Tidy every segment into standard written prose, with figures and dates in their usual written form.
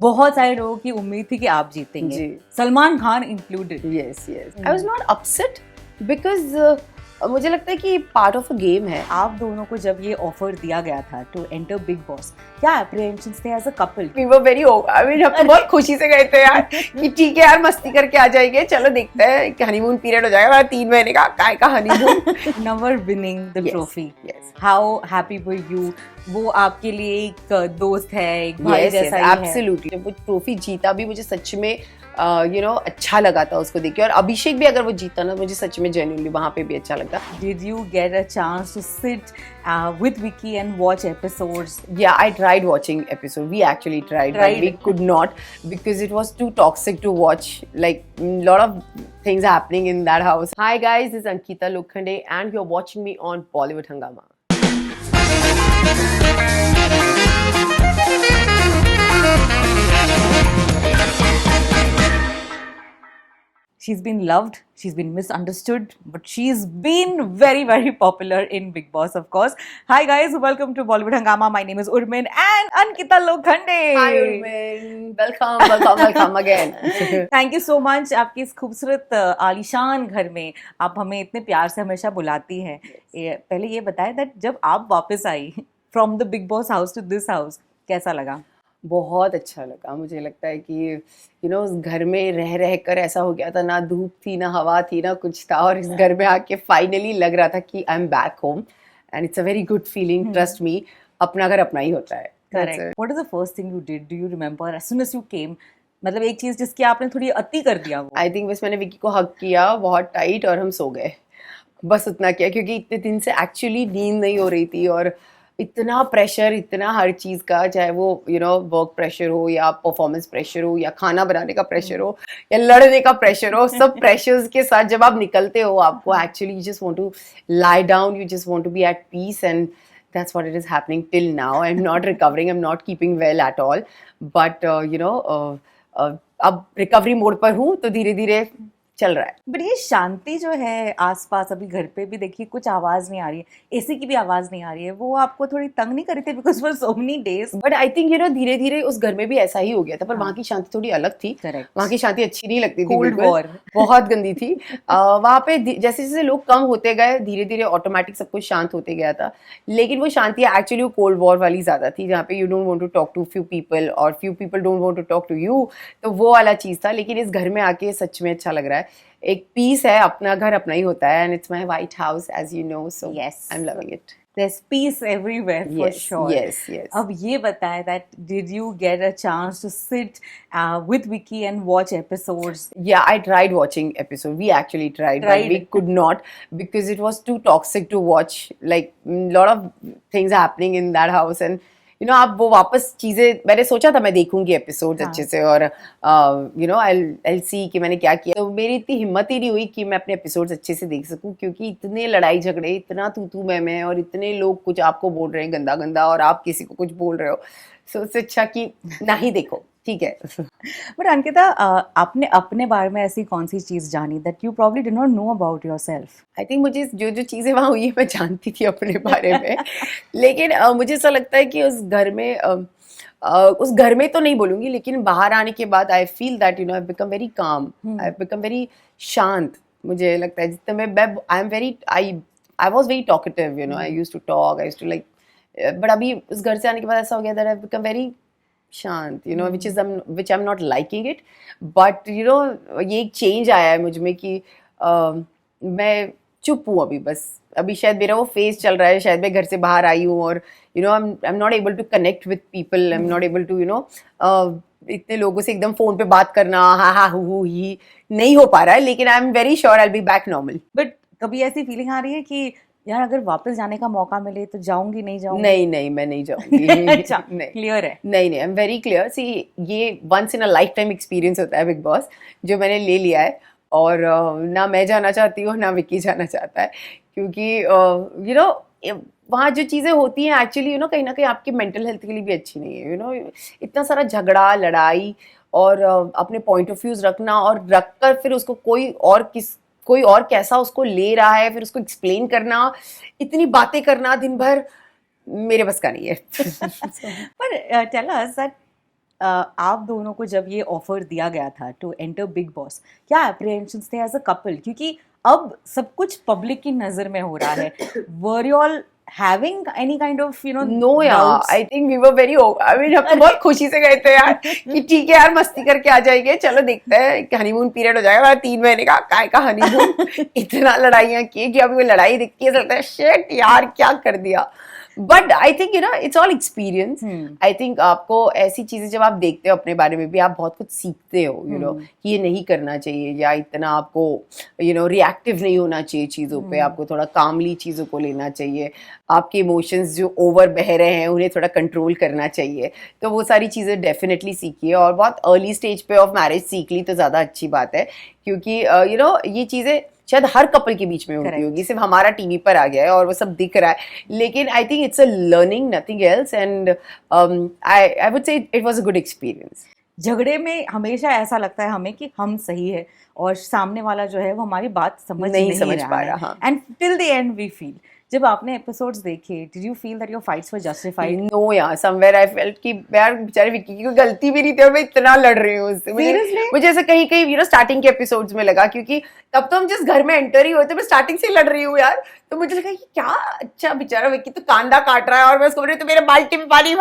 बहुत सारे लोगों की उम्मीद थी कि आप जीतेंगे, जी। Salman Khan included. Yes yes I was not upset because मुझे लगता है कि पार्ट ऑफ अ गेम है। आप दोनों को जब ये ऑफर दिया गया था टू एंटर बिग बॉस, क्या एप्रीहेंशंस थे as a couple? We were very I mean हम तो बहुत खुशी से गए थे यार कि ठीक है यार मस्ती करके आ जाएंगे, चलो देखते हैं कि हनीमून पीरियड हो जाएगा 3 महीने का, काय का हनीमून। नवर winning the Yes, trophy, yes. How happy were you? वो आपके लिए एक दोस्त है, एक भाई जैसा ही है। एब्सोल्युटली। जब वो ट्रॉफी जीता भी मुझे सच में अच्छा लगा था उसको देख के, और अभिषेक भी अगर वो जीता ना मुझे सच में जेन्युइनली वहां पे भी अच्छा लगता। Did you get a chance to sit with Vicky and watch episodes? Yeah, I tried watching episode. We actually tried, but we could not because it was too toxic to watch. Like lot of things happening in that house. Hi guys, this is Ankita Lokhande and you're watching me on Bollywood Hungama. She's been loved, she's been misunderstood, but she's been very, very popular in Big Boss, of course. Hi guys, welcome to Bollywood Hungama. My name is Urmin and Ankita Lokhande. Hi Urmin, welcome again. Thank you so much. आपकी इस खूबसूरत आलीशान घर में आप हमें इतने प्यार से हमेशा बुलाती हैं। पहले ये बताएं that जब आप वापस आई from the Big Boss house to this house, कैसा लगा? बहुत अच्छा लगा। मुझे लगता है कि उस घर में रह रह कर ऐसा हो गया था, ना धूप थी ना हवा थी ना कुछ था, और इस घर में आके फाइनली लग रहा था कि I am back home and it's a very good feeling. Trust me, अपना घर अपना ही होता है। Correct. What is the first thing you did? Do you remember as soon as you came? मतलब एक चीज जिसकी आपने थोड़ी अति कर दिया वो। आई थिंक बस मैंने विकी को हग किया बहुत टाइट और हम सो गए, बस उतना किया, क्योंकि इतने दिन से एक्चुअली नींद नहीं हो रही थी और इतना प्रेशर, इतना हर चीज़ का, चाहे वो वर्क प्रेशर हो या परफॉर्मेंस प्रेशर हो या खाना बनाने का प्रेशर हो या लड़ने का प्रेशर हो, सब प्रेशर्स के साथ जब आप निकलते हो आपको actually you just want to lie down, you just want to be at peace, and that's what it is happening till now. I'm not recovering, I'm not keeping well at all, but अब recovery mode पर हूँ तो धीरे धीरे चल रहा है। But ये शांति जो है आसपास, अभी घर पे भी देखिए कुछ आवाज नहीं आ रही है, एसी की भी आवाज नहीं आ रही है, वो आपको थोड़ी तंग नहीं करी थी because for so many days? But I think धीरे धीरे उस घर में भी ऐसा ही हो गया था, पर वहाँ की शांति थोड़ी अलग थी। Correct. वहाँ की शांति अच्छी नहीं लगती थी, कोल्ड बिल्कुल वॉर बहुत गंदी थी। वहाँ पे जैसे जैसे लोग कम होते गए धीरे धीरे ऑटोमेटिक सब कुछ शांत होते गया था, लेकिन वो शांति एक्चुअली वो कोल्ड वॉर वाली ज्यादा थी, जहाँ पे you don't want to talk to few people और few people don't want to talk to you, तो वो वाला चीज था। लेकिन इस घर में आके सच में अच्छा लग रहा है, एक पीस है, अपना घर अपना ही होता है, and it's my white house as you know, so Yes. I am loving it. There's peace everywhere for Yes, sure. yes, yes. अब ये बताएं that did you get a chance to sit with Vicky and watch episodes? Yeah, I tried watching episode. We actually tried, but we could not because it was too toxic to watch. Like lot of things happening in that house, and आप वो वापस चीजें, मैंने सोचा था मैं देखूंगी episode अच्छे से और I'll see कि मैंने क्या किया, तो मेरी इतनी हिम्मत ही नहीं हुई कि मैं अपने एपिसोड्स अच्छे से देख सकूं, क्योंकि इतने लड़ाई झगड़े, इतना तू मैं और इतने लोग कुछ आपको बोल रहे हैं गंदा गंदा और आप किसी को कुछ बोल रहे हो, सो उससे अच्छा कि ना ही देखो, ठीक है। बट अंकिता, आपने अपने बारे में ऐसी कौन सी चीज जानी that you probably did not know about yourself? I think मुझे जो चीज़ें वहाँ हुई है मैं जानती थी अपने बारे में, लेकिन मुझे ऐसा लगता है कि उस घर में तो नहीं बोलूँगी, लेकिन बाहर आने के बाद I feel that I become very calm, I become very शांत। मुझे लगता है जितने मैं I was very talkative, I used to talk, I used to like, but अभी उस घर से आने के बाद ऐसा हो गया दैट आई बिकम वेरी शांत, which I'm not liking it, but ये एक चेंज आया है मुझ में कि मैं चुप हूँ अभी, बस अभी शायद मेरा वो फेज चल रहा है, शायद मैं घर से बाहर आई हूँ और I'm not able to connect with people, I'm not able to इतने लोगों से एकदम फोन पे बात करना, हा हु ही नहीं हो पा रहा है, लेकिन आई am very sure I will be back normal. But कभी ऐसी फीलिंग आ रही है कि यार अगर वापस जाने का मौका मिले तो जाऊंगी, नहीं जाऊंगी? नहीं मैं नहीं जाऊंगी। अच्छा, क्लियर है? नहीं I am very clear. See, ये once in a life time experience होता है बिग बॉस, जो मैंने ले लिया है, और ना मैं जाना चाहती हूँ ना विक्की जाना चाहता है, क्योंकि वहाँ जो चीज़ें होती हैं एक्चुअली कहीं ना कहीं आपकी मेंटल हेल्थ के लिए भी अच्छी नहीं है। इतना सारा झगड़ा, लड़ाई और अपने पॉइंट ऑफ व्यूज रखना, और रखकर फिर उसको कोई और कैसा उसको ले रहा है, फिर उसको एक्सप्लेन करना, इतनी बातें करना दिन भर, मेरे बस का नहीं है। पर टेल अस दैट आप दोनों को जब ये ऑफर दिया गया था टू एंटर बिग बॉस, क्या एप्रीहेंशंस थे एज अ कपल, क्योंकि अब सब कुछ पब्लिक की नजर में हो रहा है. Were you all having any kind of No यार, doubts? I think we were very I mean हम तो बहुत खुशी से गए थे यार कि ठीक है यार मस्ती करके आ जाएंगे, चलो देखते हैं हनीमून पीरियड हो जाएगा 3 महीने का, काय का हनीमून. इतना लड़ाइयाँ की कि अभी वो लड़ाई दिखती है, चलता है शिट यार क्या कर दिया. But I think it's all experience. I think आपको ऐसी चीजें जब आप देखते हो अपने बारे में भी, आप बहुत कुछ सीखते हो कि ये नहीं करना चाहिए, या इतना आपको रिएक्टिव नहीं होना चाहिए चीजों पे, आपको थोड़ा कामली चीजों को लेना चाहिए, आपके इमोशंस जो ओवर बह रहे हैं उन्हें थोड़ा कंट्रोल करना चाहिए. तो वो सारी चीजें डेफिनेटली सीखी है, और बहुत अर्ली स्टेज पे ऑफ मैरिज सीख ली तो ज्यादा अच्छी बात है, क्योंकि ये चीजें शायद हर कपल के बीच में होती होगी, सिर्फ हमारा टीवी पर आ गया है और वो सब दिख रहा है, लेकिन I think it's a learning, nothing else, and I would say it was a good experience. झगड़े में हमेशा ऐसा लगता है हमें कि हम सही है और सामने वाला जो है वो हमारी बात नहीं समझ पा रहा. And till the end we feel, जब आपने एपिसोड्स देखे, did you feel that your fights were justified? No यार, समवेयर आई फेल्ट कि यार बेचारे विक्की की कोई गलती भी नहीं थी और मैं इतना लड़ रही हूँ उससे. मुझे ऐसा कहीं कहीं स्टार्टिंग के एपिसोड्स में लगा, क्योंकि तब तो हम जिस घर में एंटर ही हुए थे, मैं स्टार्टिंग से लड़ रही हूँ यार, तो मुझे लगा कि क्या अच्छा बेचारा विक्की तो कांदा काट रहा है और मैं उसको बोल रही हूँ तो मेरे बाल्टी में पानी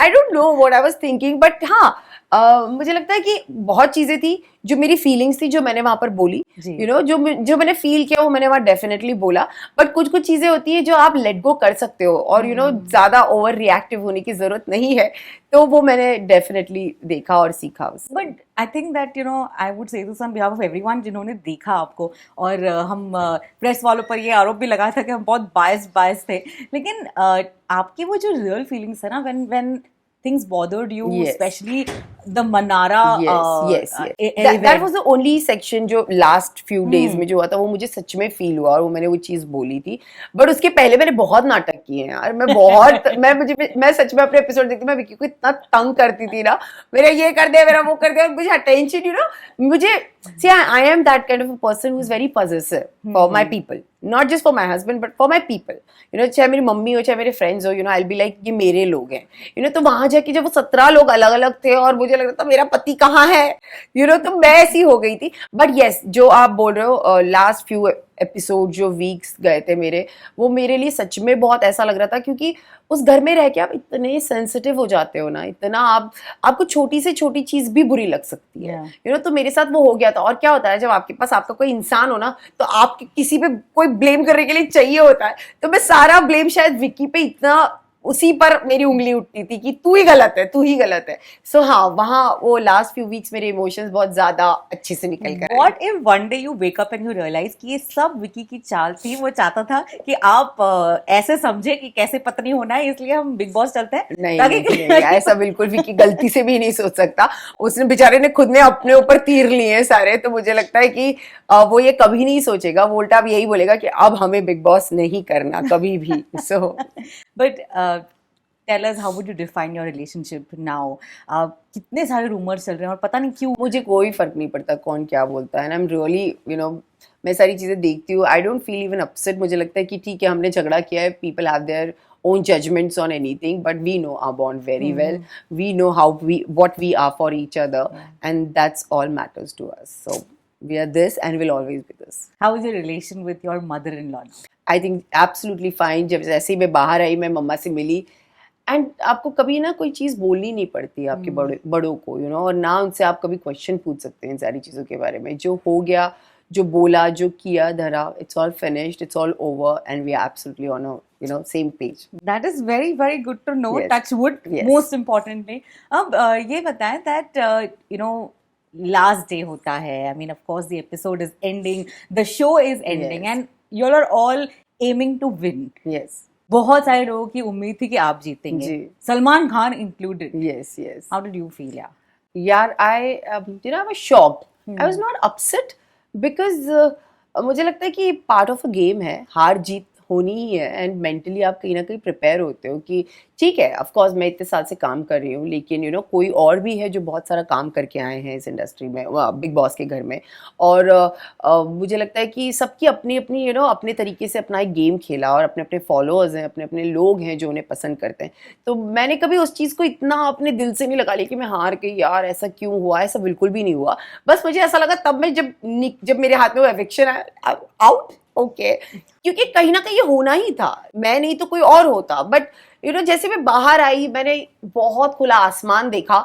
I don't know what I was thinking, but हाँ, मुझे लगता है कि बहुत चीजें थी जो मेरी फीलिंग्स थी जो मैंने वहां पर बोली, जो मैंने फील किया वो मैंने वहां डेफिनेटली बोला. बट कुछ कुछ चीजें होती है जो आप लेट गो कर सकते हो, और ज्यादा ओवर रिएक्टिव होने की जरूरत नहीं है, तो वो मैंने डेफिनेटली देखा और सीखा उससे. But I think that I would say this on behalf of everyone जिन्होंने देखा आपको, और हम प्रेस वालों पर ये आरोप भी लगा था कि हम बहुत बायस थे, लेकिन आपकी वो जो रियल फीलिंग्स है ना, when things bothered you, especially the Manara. Yes. That was the only section जो last few days में जो हुआ था, वो मुझे सच में फील हुआ और वो मैंने वो चीज बोली थी. बट उसके पहले मैंने बहुत नाटक किए हैं यार, मैं सच में अपने एपिसोड देखती, मैं विक्की को इतना तंग करती थी ना, मेरा ये कर दे, मेरा वो कर दे, मुझे अटेंशन मुझे see I am that kind of a person who is very possessive for my people, not just for my husband but for my people. चाहे मेरी मम्मी हो, चाहे मेरे फ्रेंड्स हो, I'll be like ये मेरे लोग हैं, तो वहां जाके जब वो 17 लोग अलग अलग थे और मुझे लग रहा था मेरा पति कहाँ है, तो मैं ऐसी हो गई थी. बट यस, जो आप बोल रहे हो लास्ट फ्यू एपिसोड जो वीक्स गए थे मेरे, वो मेरे लिए सच में बहुत ऐसा लग रहा था, क्योंकि उस घर में रह के आप इतने सेंसिटिव हो जाते हो ना, इतना आपको छोटी से छोटी चीज भी बुरी लग सकती है. तो मेरे साथ वो हो गया था. और क्या होता है जब आपके पास आपका कोई इंसान हो ना, तो आपके किसी पे कोई ब्लेम करने के लिए चाहिए होता है, तो मैं सारा ब्लेम शायद विक्की पे, इतना उसी पर मेरी उंगली उठती थी कि तू ही गलत है. सो हाँ, वहाँ वो लास्ट फ्यू वीक्स मेरे इमोशंस बहुत ज्यादा अच्छे से निकल गए. What if one day you wake up and you realize कि ये सब विकी की चाल थी, वो चाहता था कि आप ऐसे समझे कि कैसे पत्नी होना है, इसलिए हम बिग बॉस चलते हैं? नहीं, ऐसा बिल्कुल विकी गलती से भी नहीं सोच सकता. उसने बेचारे ने खुद ने अपने ऊपर तीर लिए हैं सारे, तो मुझे लगता है कि वो ये कभी नहीं सोचेगा. वो उल्टा अब यही बोलेगा कि अब हमें बिग बॉस नहीं करना कभी भी. So but tell us, how would you define your relationship now? कितने सारे रूमर्स चल रहे हैं और पता नहीं क्यों. मुझे कोई फर्क नहीं पड़ता कौन क्या बोलता है. आई एम रियली मैं सारी चीजें देखती हूँ. I don't feel even upset. मुझे लगता है कि ठीक है, हमने झगड़ा किया है, people have their own judgments on anything, but we know our bond very well. We know what we are for each other, and that's all matters to us. So we are this and will always be this. How is your relation with your mother-in-law? I think absolutely fine. जब जैसे ही मैं बाहर आई, मैं मम्मा से मिली, and आपको कभी ना कोई चीज़ बोलनी नहीं पड़ती आपके बड़ों को, और ना उनसे आप कभी क्वेश्चन पूछ सकते हैं इन सारी चीज़ों के बारे में. जो हो गया, जो बोला, जो किया, धरा, it's all finished, it's all over, and we are absolutely on a same page. That is very very good to know. Yes. Touch wood. Yes. Most importantly, अब ये बताएं that last day होता है. I mean, of course, the episode is ending, the show is ending, yes. And you are all aiming to win. Yes. बहुत सारे लोगों की उम्मीद थी कि आप जीतेंगे, Salman Khan included. Yes. How did you feel? यार, I was shocked. I was not upset because मुझे लगता है कि पार्ट ऑफ अ गेम है, हार जीत होनी ही है एंड मेंटली आप कहीं ना कहीं प्रिपेयर होते हो कि ठीक है, ऑफ कोर्स मैं इतने साल से काम कर रही हूँ, लेकिन कोई और भी है जो बहुत सारा काम करके आए हैं इस इंडस्ट्री में, बिग बॉस के घर में। और मुझे लगता है कि सबकी अपनी अपनी अपने तरीके से अपना एक गेम खेला और अपने अपने फॉलोअर्स हैं, अपने अपने लोग हैं जो उन्हें पसंद करते हैं। तो मैंने कभी उस चीज़ को इतना अपने दिल से नहीं लगा लिया कि मैं हार गई यार, ऐसा क्यों हुआ, ऐसा बिल्कुल भी नहीं हुआ। बस मुझे ऐसा लगा तब मैं जब मेरे हाथ में वो एविक्शन आया, आउट, ओके, क्योंकि कहीं ना कहीं ये होना ही था, मैं नहीं तो कोई और होता। बट जैसे मैं बाहर आई, मैंने बहुत खुला आसमान देखा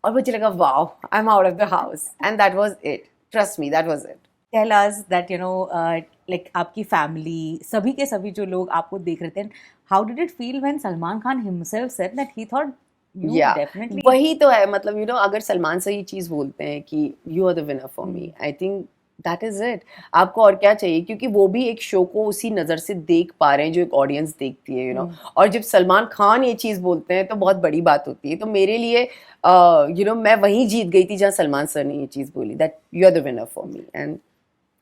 और मुझे लगा wow, I am out of the house and that was it, trust me, that was it. Tell us that like आपकी फैमिली, सभी के सभी जो लोग आपको देख रहे थे, how did it feel when Salman Khan himself said that he thought you definitely. वही तो है, मतलब अगर सलमान से ये चीज़ बोलते हैं कि you are the winner for me, I think that is it. आपको और क्या चाहिए, क्योंकि वो भी एक शो को उसी नज़र से देख पा रहे हैं जो एक ऑडियंस देखती है और जब सलमान खान ये चीज़ बोलते हैं तो बहुत बड़ी बात होती है। तो मेरे लिए मैं वहीं जीत गई थी जहाँ सलमान सर ने ये चीज़ बोली, that you are the winner for me and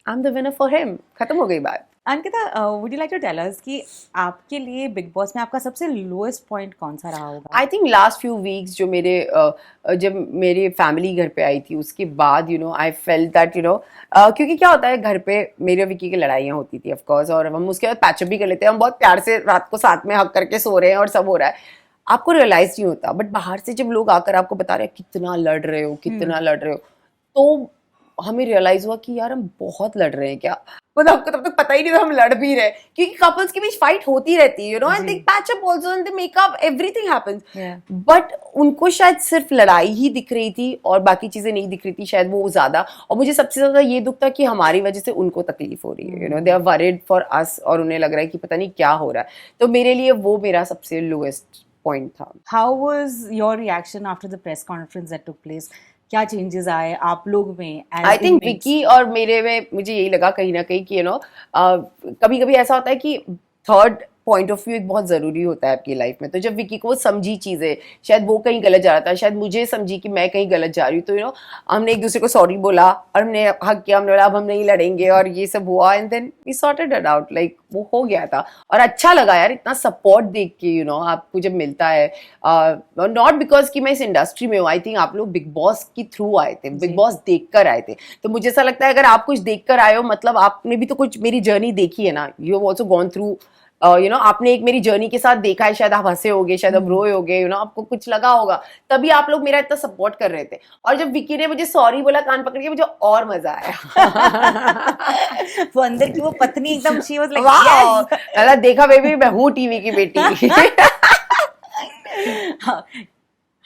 I am the winner for him, खत्म हो गई बात। Ankita, would you like to tell us कि आपके लिए बिग बॉस में आपका सबसे लोएस्ट पॉइंट कौन सा रहा होगा? I think last few weeks जो जब मेरे फैमिली घर पे आई थी, उसके बाद आई फेल्ट दैट क्योंकि क्या होता है, घर पे मेरे और विकी की लड़ाइयाँ होती थी ऑफ कोर्स, और हम उसके बाद पैचअप भी कर लेते हैं, हम बहुत प्यार से रात को साथ में हक करके सो रहे हैं और सब हो रहा है, आपको रियलाइज नहीं होता। बट बाहर से जब लोग आकर आपको बता रहे हैं कितना लड़ रहे हो, कितना लड़ रहे हो, तो हमें रियलाइज हुआ कि यार हम बहुत लड़ रहे हैं क्या, मतलब आपको तब तक पता ही नहीं था हम लड़ भी रहे, क्योंकि कपल्स के बीच फाइट होती रहती है and they patch up also and they make up, everything happens. But उनको शायद सिर्फ लड़ाई ही दिख रही थी और बाकी चीजें नहीं दिख रही थी शायद वो ज्यादा। और मुझे सबसे ज्यादा ये दुख था कि हमारी वजह से उनको तकलीफ हो रही है, they are worried for us, और उन्हें लग रहा है कि पता नहीं क्या हो रहा है। तो मेरे लिए वो मेरा सबसे लोएस्ट पॉइंट था। How was your reaction after the press conference that took place? क्या चेंजेस आए आप लोग में? आई थिंक विकी और मेरे में मुझे यही लगा कहीं ना कहीं कि कभी कभी ऐसा होता है कि थर्ड पॉइंट ऑफ व्यू एक बहुत ज़रूरी होता है आपकी लाइफ में। तो जब विकी को वो समझी चीज़ें, शायद वो कहीं गलत जा रहा था, शायद मुझे समझी कि मैं कहीं गलत जा रही हूँ, तो हमने एक दूसरे को सॉरी बोला और हमने हक किया, हमने बोला अब हम नहीं लड़ेंगे और ये सब हुआ and then we sorted it out, like वो हो गया था। और अच्छा लगा यार इतना सपोर्ट देख के आपको जब मिलता है, नॉट बिकॉज कि मैं इस इंडस्ट्री में हूँ, आई थिंक आप लोग बिग बॉस के थ्रू आए थे, बिग बॉस देख कर आए थे। तो मुझे ऐसा लगता है अगर आप कुछ देख कर आए हो, मतलब आपने भी तो कुछ मेरी जर्नी देखी है ना, you have also gone through, आपने एक मेरी जर्नी के साथ देखा है, शायद आप हंसे होगे, शायद आप रोए होगे, आपको कुछ लगा होगा, तभी आप लोग मेरा इतना सपोर्ट कर रहे थे। और जब विकी ने मुझे सॉरी बोला कान पकड़ के, मुझे और मजा आया। वो अंदर की वो पत्नी एकदम शी वाज लाइक यस, देखा बेबी मैं हूँ टीवी की बेटी।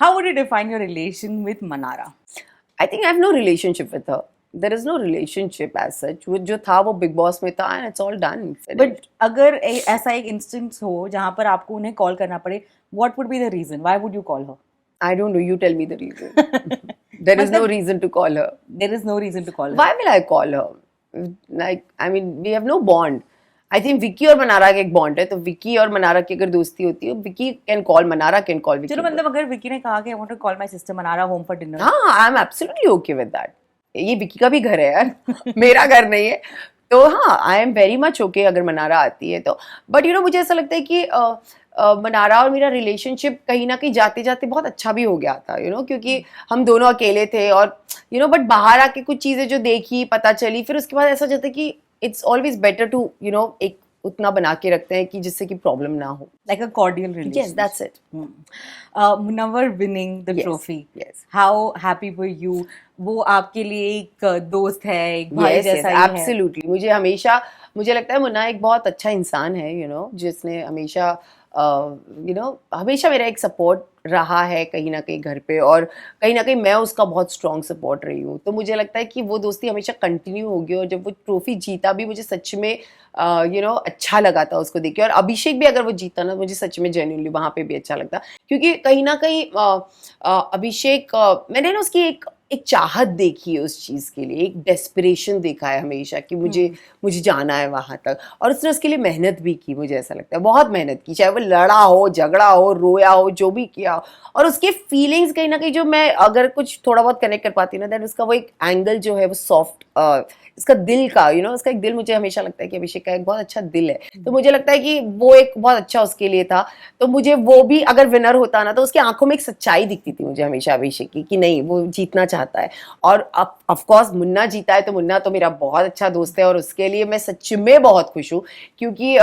How would you define your relation with Manara? I think I have no relationship with her. There is no relationship as such. वो जो था वो बिग बॉस में था and it's all done. But अगर ऐसा एक इंस्टेंस हो जहाँ पर आपको उन्हें कॉल करना पड़े, what would be the reason? Why would you call her? I don't know. You tell me the reason. There is no reason to call her. There is no reason to call her. Why will I call her? Like, I mean, we have no bond. I think Vicky और मनारा का एक bond है, तो विकी और मनारा की अगर दोस्ती होती है, Vicky can call Mannara, can call Vicky. चलो मतलब अगर विकी ने कहा कि I want to call my sister Manara home for dinner. हाँ, I am absolutely okay with that. ये विकी का भी घर है यार, मेरा घर नहीं है। तो हाँ, आई एम वेरी मच ओके अगर मनारा आती है तो। बट मुझे ऐसा लगता है कि मनारा और मेरा रिलेशनशिप कहीं ना कहीं जाते जाते बहुत अच्छा भी हो गया था, क्योंकि हम दोनों अकेले थे और बट बाहर आके कुछ चीज़ें जो देखी, पता चली, फिर उसके बाद ऐसा जाता है कि इट्स ऑलवेज बेटर टू एक उतना बना के रखते हैं कि जिससे कि प्रॉब्लम ना हो, like a cordial relationship. Yes, that's it. Munawwar winning the Yes, trophy. yes. How happy were you? वो आपके लिए एक दोस्त है, एक भाई Yes, जैसा yes, ही है. absolutely. मुझे लगता है मुन्ना एक बहुत अच्छा इंसान है, जिसने हमेशा हमेशा मेरा एक सपोर्ट रहा है कहीं ना कहीं घर पे, और कहीं ना कहीं मैं उसका बहुत स्ट्रॉन्ग सपोर्ट रही हूँ। तो मुझे लगता है कि वो दोस्ती हमेशा कंटिन्यू होगी, और जब वो ट्रॉफी जीता भी मुझे सच में अच्छा लगा था उसको देख के। और अभिषेक भी अगर वो जीता ना, मुझे सच में जेन्युइनली वहाँ पे भी अच्छा लगता, क्योंकि कहीं ना कहीं अभिषेक मैंने ना उसकी एक चाहत देखी है उस चीज़ के लिए, एक डेस्परेशन देखा है हमेशा कि मुझे जाना है वहाँ तक, और उसने उसके लिए मेहनत भी की, मुझे ऐसा लगता है बहुत मेहनत की, चाहे वो लड़ा हो, झगड़ा हो, रोया हो, जो भी किया हो, और उसके फीलिंग्स कहीं ना कहीं जो मैं अगर कुछ थोड़ा बहुत कनेक्ट कर पाती हूँ ना, दैट उसका वो एक एंगल जो है वो सॉफ्ट, इसका दिल का उसका एक दिल, मुझे हमेशा लगता है कि अभिषेक का एक बहुत अच्छा दिल है, तो मुझे लगता है कि वो एक बहुत अच्छा उसके लिए था। तो मुझे वो भी अगर विनर होता ना, तो उसकी आंखों में एक सच्चाई दिखती थी मुझे हमेशा अभिषेक की, कि नहीं वो जीतना चाहता है। और अब ऑफ कोर्स मुन्ना जीता है, तो मुन्ना तो मेरा बहुत अच्छा दोस्त है, और उसके लिए मैं सच में बहुत खुश हूँ, क्योंकि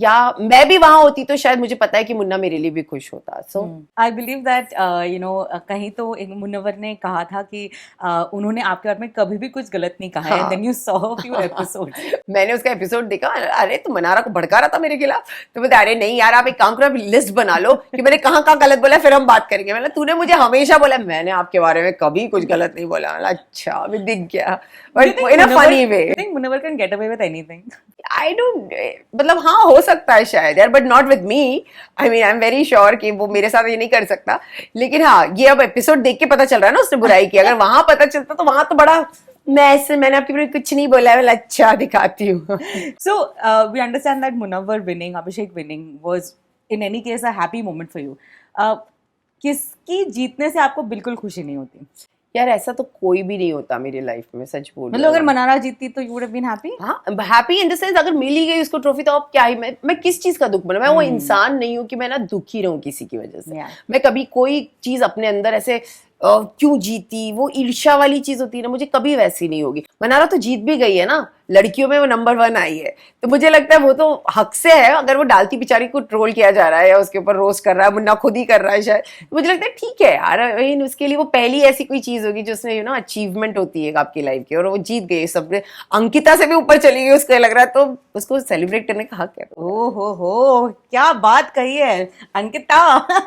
या मैं भी वहां होती तो शायद मुझे पता है कि मुन्ना मेरे लिए भी खुश होता। सो आई बिलीव दैट कहीं तो एक मुनव्वर ने कहा था कि उन्होंने आपके बारे में कभी भी कुछ गलत नहीं कहा है, then you saw a few episodes. मैंने उसका एपिसोड देखा, अरे तू मनारा को भड़का रहा था मेरे खिलाफ, तो बोलते अरे नहीं यार, आप एक काम करो, लिस्ट बना लो कि मैंने कहाँ कहाँ गलत बोला, फिर हम बात करेंगे। मैंने तूने मुझे हमेशा बोला मैंने आपके बारे में कभी कुछ गलत नहीं बोला। अच्छा अभी दिख गया, but in a funny way. You think Munawar can get away with anything? I don't, मतलब हाँ हो सकता है शायद यार, but not with me. I mean I am very sure कि वो मेरे साथ ये नहीं कर सकता, लेकिन हाँ ये अब एपिसोड देख के पता चल रहा है ना उसने बुराई की। अगर वहां पता चलता तो वहां तो बड़ा मैंने आपके बारे में कुछ नहीं बोला है, मैं अच्छा दिखाती हूँ। So we understand that Munawar winning, Abhishek winning was in any case a happy moment for you. किसकी जीतने से आपको बिल्कुल खुशी नहीं होती? यार ऐसा तो कोई भी नहीं होता मेरी लाइफ में, सच बोल मतलब अगर मनारा जीतती तो you would have been happy? हाँ हैप्पी इन द सेंस, अगर मिली गई उसको ट्रॉफी तो अब क्या ही, मैं किस चीज का दुख बना, मैं वो इंसान नहीं हूँ कि मैं ना दुखी रहूं किसी की वजह से। मैं कभी कोई चीज अपने अंदर ऐसे क्यों जीती, वो ईर्ष्या वाली चीज होती है ना, मुझे कभी वैसी नहीं होगी। मनारा तो जीत भी गई है ना, लड़कियों में वो नंबर 1 आई है, तो मुझे लगता है वो तो हक से है। अगर वो डालती बेचारी को ट्रोल किया जा रहा है या उसके ऊपर रोस्ट कर रहा है, मुन्ना खुद ही कर रहा है शायद, तो मुझे लगता है ठीक है यार, उसके लिए वो पहली ऐसी कोई चीज होगी जिसमें अचीवमेंट होती है आपकी लाइफ की, और वो जीत गई, सब अंकिता से भी ऊपर चली गई उसको लग रहा है, तो उसको सेलिब्रेट करने का हक है। ओ हो, क्या बात कही है अंकिता,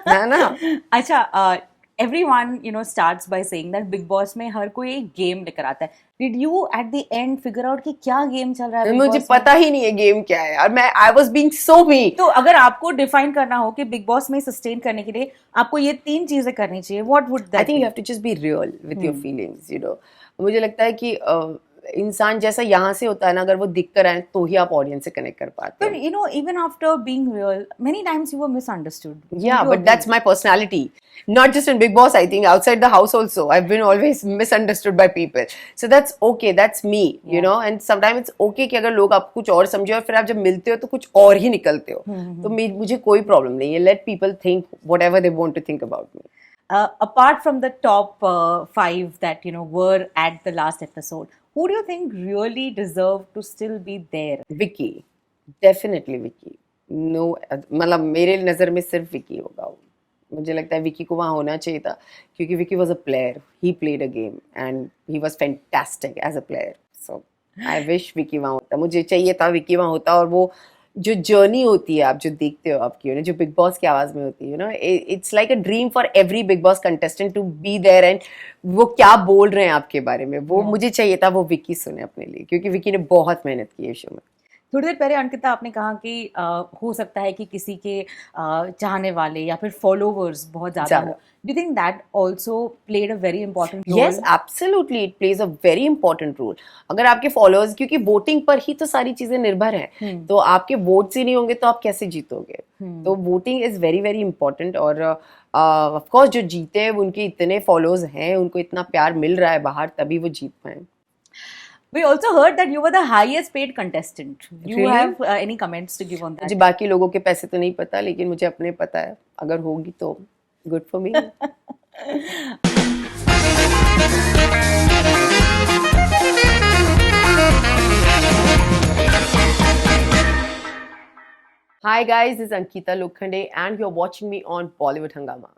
है ना। अच्छा, everyone starts by saying that Big Boss में हर कोई एक गेम लेकर आता है. Did you at the end figure out कि क्या गेम चल रहा है? मुझे पता ही नहीं है गेम क्या है यार, मैं I was being so me. तो अगर आपको डिफाइन करना हो कि बिग बॉस में सस्टेन करने के लिए आपको ये 3 चीजें करनी चाहिए, what would that I think be? you have to just be real with your feelings. मुझे लगता है कि इंसान जैसा यहाँ से होता है ना, अगर वो दिख कर आए तो ही आप ऑडियंस से कनेक्ट कर पाते हैं. But even after being real, many times you were misunderstood. Yeah, but that's my personality. Not just in Big Boss, I think outside the house also, I've been always misunderstood by people. So that's okay, that's me, and sometimes it's okay कि अगर लोग आपको कुछ और समझे और फिर आप जब मिलते हो तो कुछ और ही निकलते हो, तो मुझे कोई प्रॉब्लम नहीं है. Let people think whatever they want to think about me. Apart from the top 5 that were at the last episode, who do you think really deserve to still be there? Vicky, definitely Vicky. No, मतलब मेरे नजर में सिर्फ विकी होगा. मुझे लगता है विकी को वहाँ होना चाहिए था, क्योंकि Vicky was a player. He played a game and he was fantastic as a player. So I wish Vicky वहाँ होता. मुझे चाहिए था विकी वहाँ होता, और वो जो जर्नी होती है आप जो देखते हो आपकी, जो बिग बॉस की आवाज में होती है, it's like a dream for every Bigg Boss contestant to be there, and वो क्या बोल रहे हैं आपके बारे में, वो मुझे चाहिए था वो विकी सुने अपने लिए, क्योंकि विकी ने बहुत मेहनत की है शो में. थोड़ी देर पहले अंकिता आपने कहा कि हो सकता है कि किसी के चाहने वाले या फिर फॉलोवर्स बहुत ज्यादा हो. Do you think that also played a very important role? Yes, absolutely, it plays a very important role. अगर आपके फॉलोअर्स, क्योंकि वोटिंग पर ही तो सारी चीजें निर्भर हैं, तो आपके वोट्स ही नहीं होंगे तो आप कैसे जीतोगे. तो voting is very very important, और ऑफ कोर्स जो जीते हैं उनके इतने फॉलोअर्स हैं, उनको इतना प्यार मिल रहा है बाहर, तभी वो जीत पाए. We also heard that you were the highest paid contestant. You Really? have any comments to give on that? मुझे बाकी लोगों के पैसे तो नहीं पता, लेकिन मुझे अपने पता है. अगर होगी तो good for me. Hi guys, this is Ankita Lokhande and you're watching me on Bollywood Hungama.